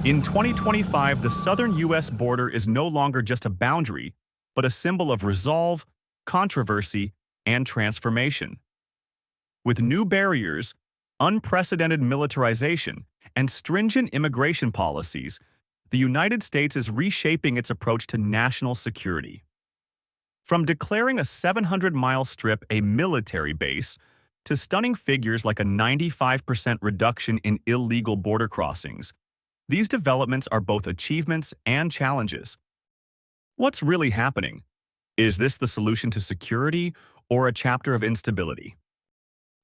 In 2025, the southern U.S. border is no longer just a boundary, but a symbol of resolve, controversy, and transformation. With new barriers, unprecedented militarization, and stringent immigration policies, the United States is reshaping its approach to national security. From declaring a 700-mile strip a military base, to stunning figures like a 95% reduction in illegal border crossings, these developments are both achievements and challenges. What's really happening? Is this the solution to security or a chapter of instability?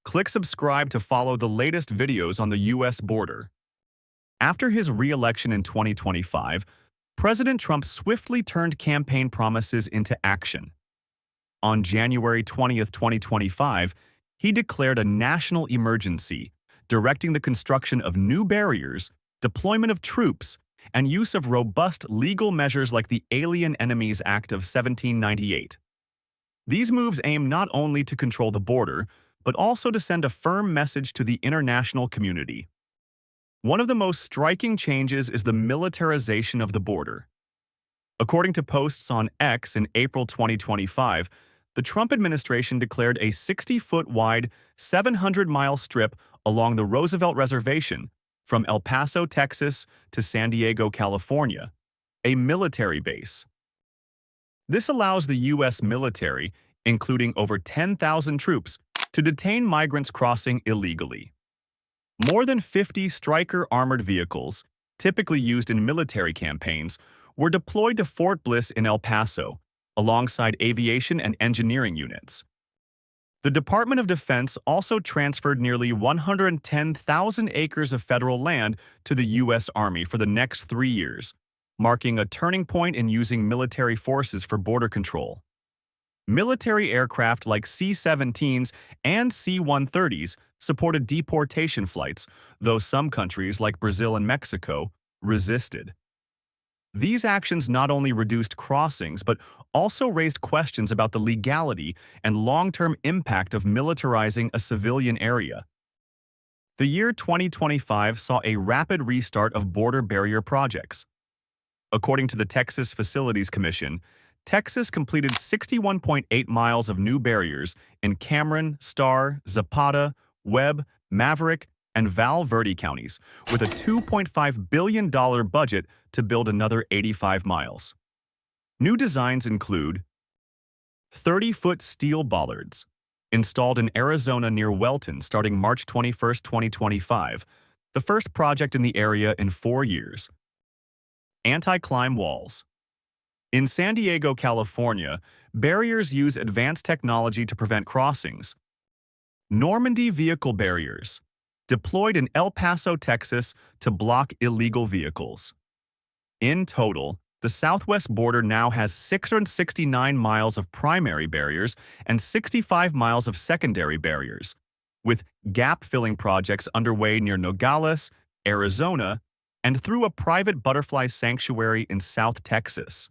Click subscribe to follow the latest videos on the U.S. border. After his re-election in 2025, President Trump swiftly turned campaign promises into action. On January 20, 2025, he declared a national emergency, directing the construction of new barriers, deployment of troops, and use of robust legal measures like the Alien Enemies Act of 1798. These moves aim not only to control the border, but also to send a firm message to the international community. One of the most striking changes is the militarization of the border. According to posts on X in April 2025, the Trump administration declared a 60-foot-wide, 700-mile strip along the Roosevelt Reservation from El Paso, Texas to San Diego, California, a military base. This allows the U.S. military, including over 10,000 troops, to detain migrants crossing illegally. More than 50 Stryker armored vehicles, typically used in military campaigns, were deployed to Fort Bliss in El Paso, alongside aviation and engineering units. The Department of Defense also transferred nearly 110,000 acres of federal land to the U.S. Army for the next 3 years, marking a turning point in using military forces for border control. Military aircraft like C-17s and C-130s supported deportation flights, though some countries like Brazil and Mexico resisted. These actions not only reduced crossings but also raised questions about the legality and long-term impact of militarizing a civilian area. The year 2025 saw a rapid restart of border barrier projects. According to the Texas Facilities Commission, Texas completed 61.8 miles of new barriers in Cameron, Starr, Zapata, Webb, Maverick, and Val Verde counties, with a $2.5 billion budget to build another 85 miles. New designs include 30-foot steel bollards, installed in Arizona near Welton starting March 21, 2025, the first project in the area in 4 years. Anti-climb walls. In San Diego, California, barriers use advanced technology to prevent crossings. Normandy vehicle barriers, deployed in El Paso, Texas, to block illegal vehicles. In total, the southwest border now has 669 miles of primary barriers and 65 miles of secondary barriers, with gap-filling projects underway near Nogales, Arizona, and through a private butterfly sanctuary in South Texas.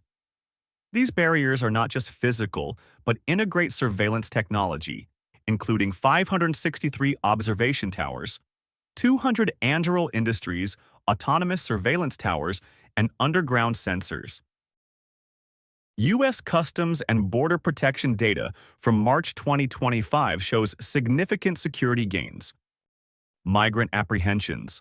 These barriers are not just physical, but integrate surveillance technology, including 563 observation towers, 200 Anduril Industries autonomous surveillance towers, and underground sensors. U.S. Customs and Border Protection data from March 2025 shows significant security gains. Migrant apprehensions.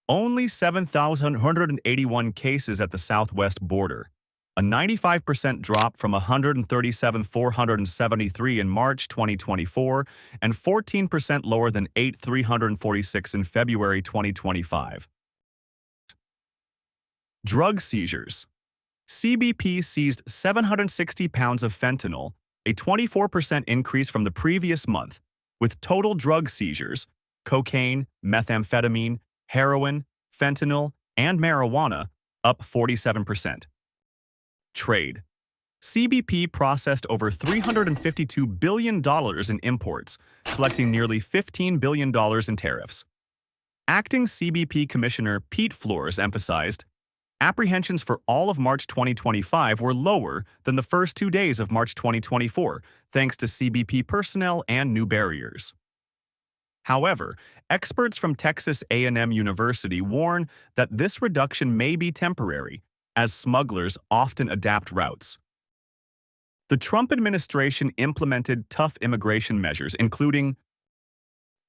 Only 7,181 cases at the southwest border, a 95% drop from 137,473 in March 2024 and 14% lower than 8,346 in February 2025. Drug seizures. CBP seized 760 pounds of fentanyl, a 24% increase from the previous month, with total drug seizures, cocaine, methamphetamine, heroin, fentanyl, and marijuana, up 47%. Trade. CBP processed over $352 billion in imports, collecting nearly $15 billion in tariffs. Acting CBP Commissioner Pete Flores emphasized, apprehensions for all of March 2025 were lower than the first 2 days of March 2024, thanks to CBP personnel and new barriers. However, experts from Texas A&M University warn that this reduction may be temporary, as smugglers often adapt routes. The Trump administration implemented tough immigration measures, including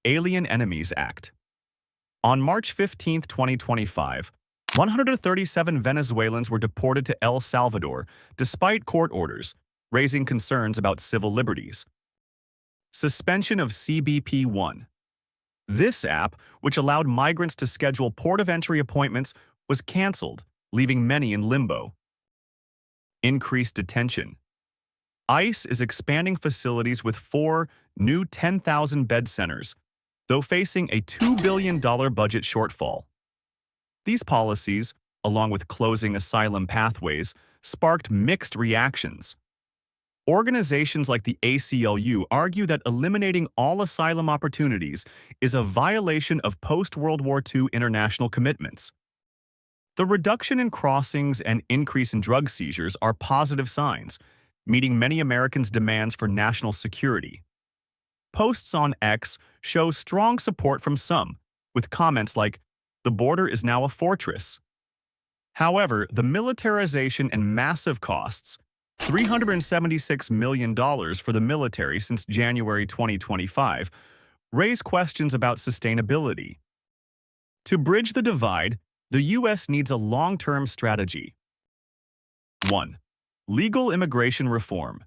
Alien Enemies Act. On March 15, 2025, 137 Venezuelans were deported to El Salvador despite court orders, raising concerns about civil liberties. Suspension of CBP-1. This app, which allowed migrants to schedule port of entry appointments, was canceled, leaving many in limbo. Increased detention. ICE is expanding facilities with 4 new 10,000-bed centers, though facing a $2 billion budget shortfall. These policies, along with closing asylum pathways, sparked mixed reactions. Organizations like the ACLU argue that eliminating all asylum opportunities is a violation of post-World War II international commitments. The reduction in crossings and increase in drug seizures are positive signs, meeting many Americans' demands for national security. Posts on X show strong support from some, with comments like, "The border is now a fortress." However, the militarization and massive costs, $376 million for the military since January 2025, raise questions about sustainability. To bridge the divide, the U.S. needs a long-term strategy. 1. Legal immigration reform.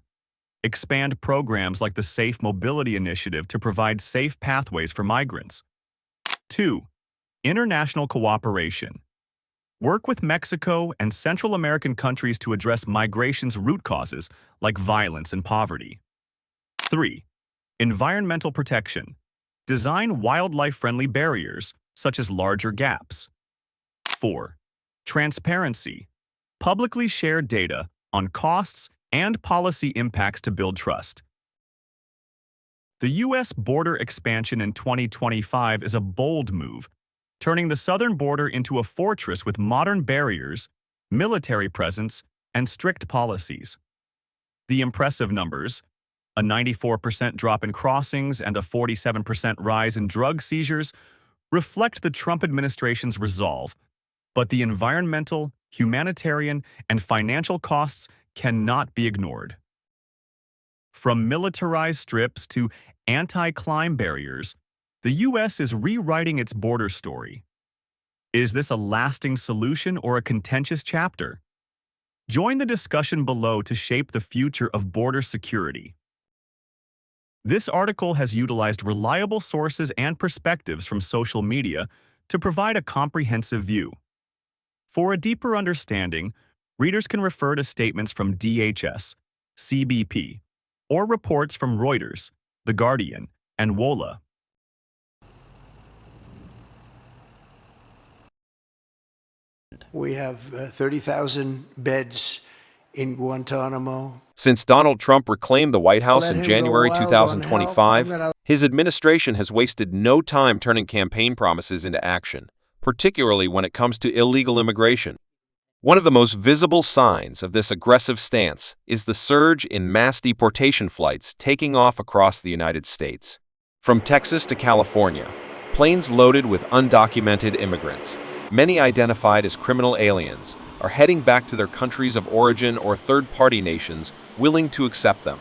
Expand programs like the Safe Mobility Initiative to provide safe pathways for migrants. 2. International cooperation. Work with Mexico and Central American countries to address migration's root causes like violence and poverty. 3. Environmental protection. Design wildlife-friendly barriers, such as larger gaps. 4. Transparency. Publicly share data on costs and policy impacts to build trust. The U.S. border expansion in 2025 is a bold move, turning the southern border into a fortress with modern barriers, military presence, and strict policies. The impressive numbers, a 94% drop in crossings and a 47% rise in drug seizures, reflect the Trump administration's resolve, but the environmental, humanitarian, and financial costs cannot be ignored. From militarized strips to anti-climb barriers, the U.S. is rewriting its border story. Is this a lasting solution or a contentious chapter? Join the discussion below to shape the future of border security. This article has utilized reliable sources and perspectives from social media to provide a comprehensive view. For a deeper understanding, readers can refer to statements from DHS, CBP, or reports from Reuters, The Guardian, and WOLA. We have 30,000 beds in Guantanamo. Since Donald Trump reclaimed the White House in January 2025, his administration has wasted no time turning campaign promises into action, particularly when it comes to illegal immigration. One of the most visible signs of this aggressive stance is the surge in mass deportation flights taking off across the United States. From Texas to California, planes loaded with undocumented immigrants, many identified as criminal aliens, are heading back to their countries of origin or third-party nations willing to accept them.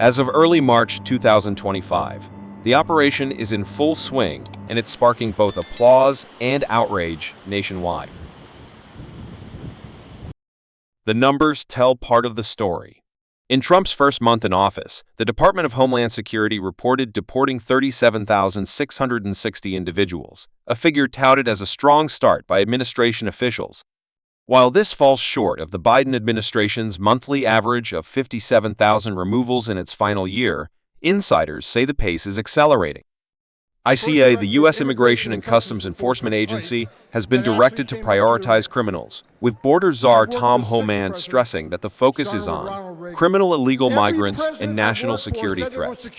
As of early March 2025, the operation is in full swing, and it's sparking both applause and outrage nationwide. The numbers tell part of the story. In Trump's first month in office, the Department of Homeland Security reported deporting 37,660 individuals, a figure touted as a strong start by administration officials. While this falls short of the Biden administration's monthly average of 57,000 removals in its final year, insiders say the pace is accelerating. ICE, the U.S. Immigration and Customs Enforcement Agency, has been directed to prioritize criminals, with border czar Tom Homan stressing that the focus is on criminal illegal migrants and national security threats.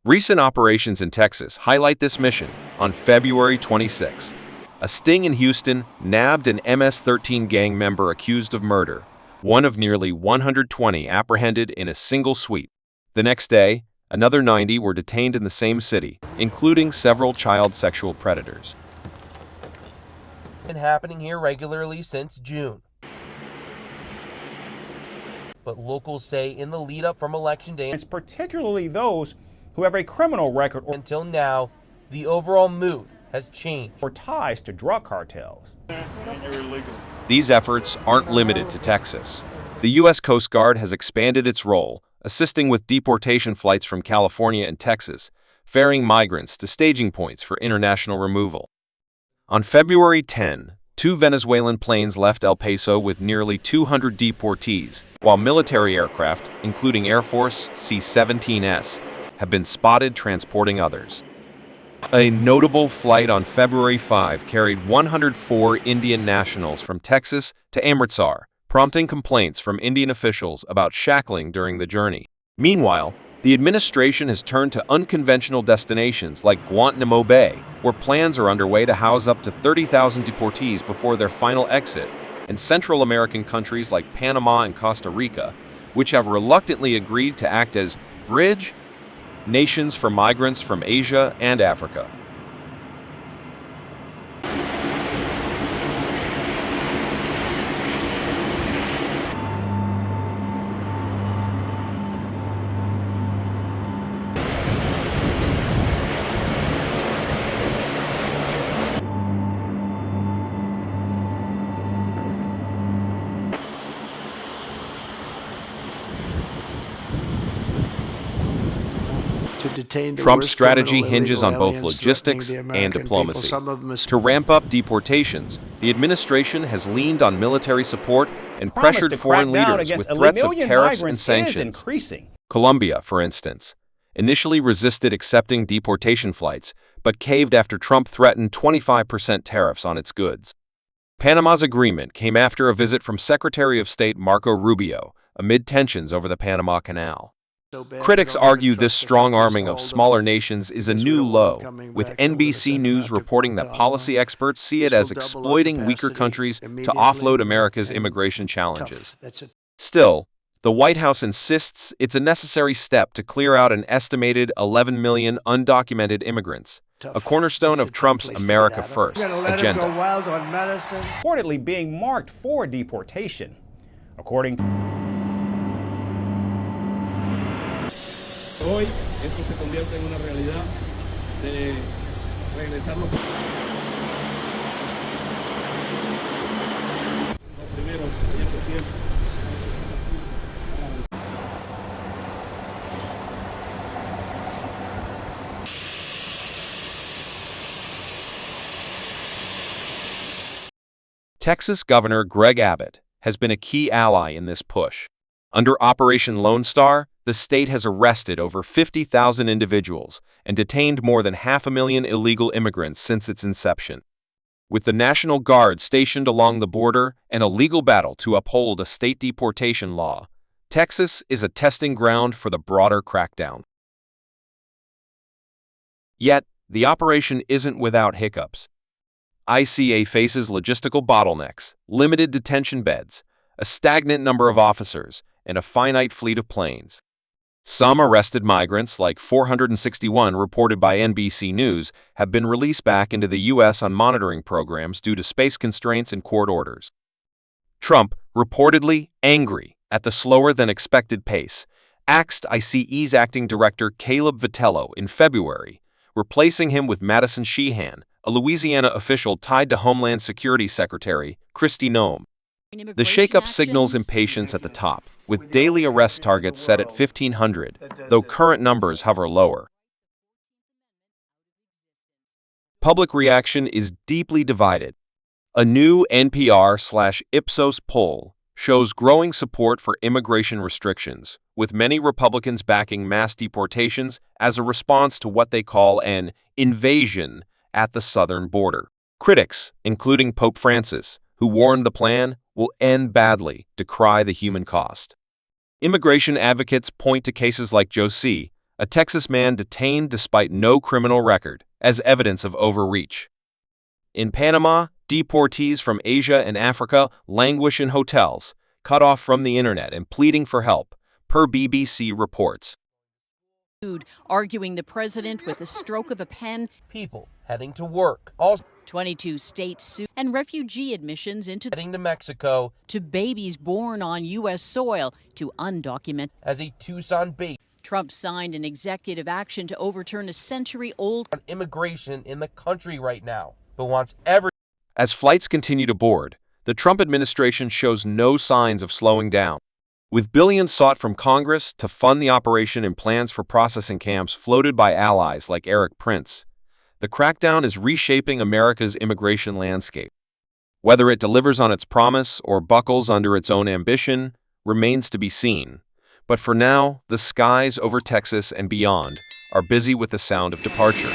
Recent operations in Texas highlight this mission. On February 26, a sting in Houston nabbed an MS-13 gang member accused of murder, one of nearly 120 apprehended in a single sweep. The next day, Another 90 were detained in the same city, including several child sexual predators. Been happening here regularly since June. But locals say in the lead up from Election Day, It's particularly those who have a criminal record until now, the overall mood has changed. or ties to drug cartels. These efforts aren't limited to Texas. The U.S. Coast Guard has expanded its role, assisting with deportation flights from California and Texas, ferrying migrants to staging points for international removal. On February 10, 2 Venezuelan planes left El Paso with nearly 200 deportees, while military aircraft, including Air Force C-17S, have been spotted transporting others. A notable flight on February 5 carried 104 Indian nationals from Texas to Amritsar, prompting complaints from Indian officials about shackling during the journey. Meanwhile, the administration has turned to unconventional destinations like Guantanamo Bay, where plans are underway to house up to 30,000 deportees before their final exit, and Central American countries like Panama and Costa Rica, which have reluctantly agreed to act as bridge nations for migrants from Asia and Africa. To detain the Trump's worst strategy criminal hinges on illegal both aliens logistics threatening the and American diplomacy. people. Some of them are To ramp up deportations, the administration has leaned on military support and Promise pressured to foreign crack down leaders against with threats of million tariffs and migrants is sanctions. increasing. Colombia, for instance, initially resisted accepting deportation flights, but caved after Trump threatened 25% tariffs on its goods. Panama's agreement came after a visit from Secretary of State Marco Rubio, amid tensions over the Panama Canal. so bad, Critics we don't even argue this trust the strong countries arming to of hold smaller them nations is a because we new don't want them low, coming with back, so we're gonna NBC send them News out to reporting that Guantanamo. policy experts see This it as will double our exploiting weaker capacity countries to immediately offload America's and immigration challenges. tough. That's a Still, the White House insists it's a necessary step to clear out an estimated 11 million undocumented immigrants, a cornerstone of Trump's America First agenda. Reportedly being marked for deportation. According to Hoy esto se convierte en una realidad de regresar los primeros 100%. Texas Governor Greg Abbott has been a key ally in this push. Under Operation Lone Star, the state has arrested over 50,000 individuals and detained more than 500,000 illegal immigrants since its inception. With the National Guard stationed along the border and a legal battle to uphold a state deportation law, Texas is a testing ground for the broader crackdown. Yet, the operation isn't without hiccups. ICA faces logistical bottlenecks, limited detention beds, a stagnant number of officers, and a finite fleet of planes. Some arrested migrants, like 461 reported by NBC News, have been released back into the U.S. on monitoring programs due to space constraints and court orders. Trump, reportedly angry at the slower-than-expected pace, axed ICE's acting director Caleb Vitello in February, replacing him with Madison Sheehan, a Louisiana official tied to Homeland Security Secretary Kristi Noem. The shakeup signals impatience at the top, with daily arrest targets set at 1,500, though current numbers hover lower. Public reaction is deeply divided. A new NPR/Ipsos poll shows growing support for immigration restrictions, with many Republicans backing mass deportations as a response to what they call an invasion at the southern border. Critics, including Pope Francis, who warned the plan will end badly, decry the human cost. Immigration advocates point to cases like Joe C., a Texas man detained despite no criminal record, as evidence of overreach. In Panama, deportees from Asia and Africa languish in hotels, cut off from the internet and pleading for help, per BBC reports. arguing the president with a stroke of a pen. People heading to work. Also 22 states sued and refugee admissions into heading to Mexico. To babies born on U.S. soil to undocumented. As a Tucson base. Trump signed an executive action to overturn a century-old on immigration in the country right now, but wants every. As flights continue to board, the Trump administration shows no signs of slowing down. With billions sought from Congress to fund the operation and plans for processing camps floated by allies like Eric Prince, the crackdown is reshaping America's immigration landscape. Whether it delivers on its promise or buckles under its own ambition remains to be seen. But for now, the skies over Texas and beyond are busy with the sound of departure.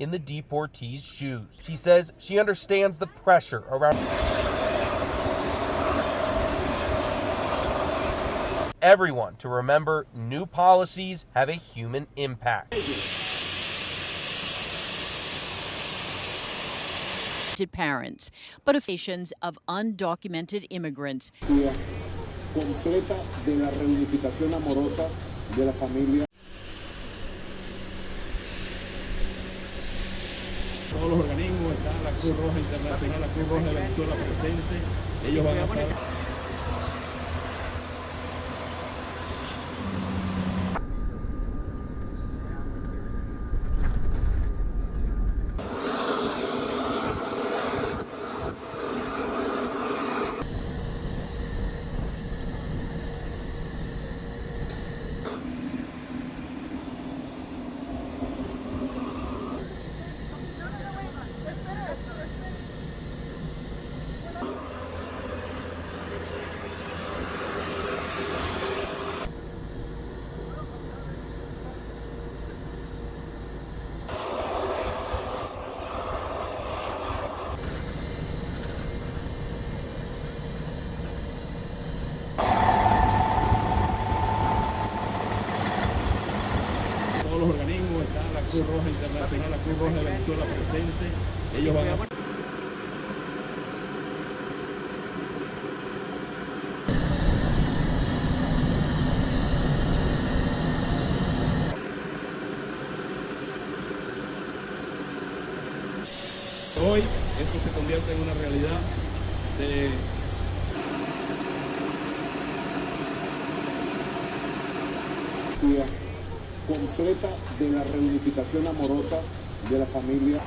in the deportee's shoes. She says she understands the pressure around everyone to remember new policies have a human impact. Parents, but officials of undocumented immigrants. Completa de la reunificación amorosa de la familia. Todos los organismos, está la Cruz Roja Internacional, la Cruz Roja de Venezuela presente, ellos van a estar. Los organismos, está la Cruz Roja Internacional, la Cruz Roja de Venezuela presente, ellos van a... Hoy esto se convierte en una realidad de... completa de la reunificación amorosa de la familia.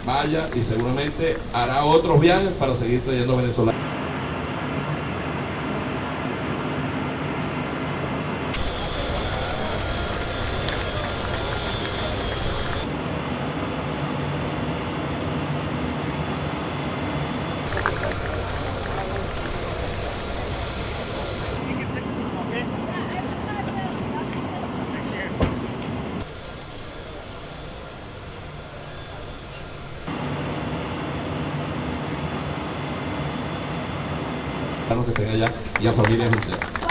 Vaya y seguramente hará otros viajes para seguir trayendo venezolanos. Que tenga ya y a familias enteras.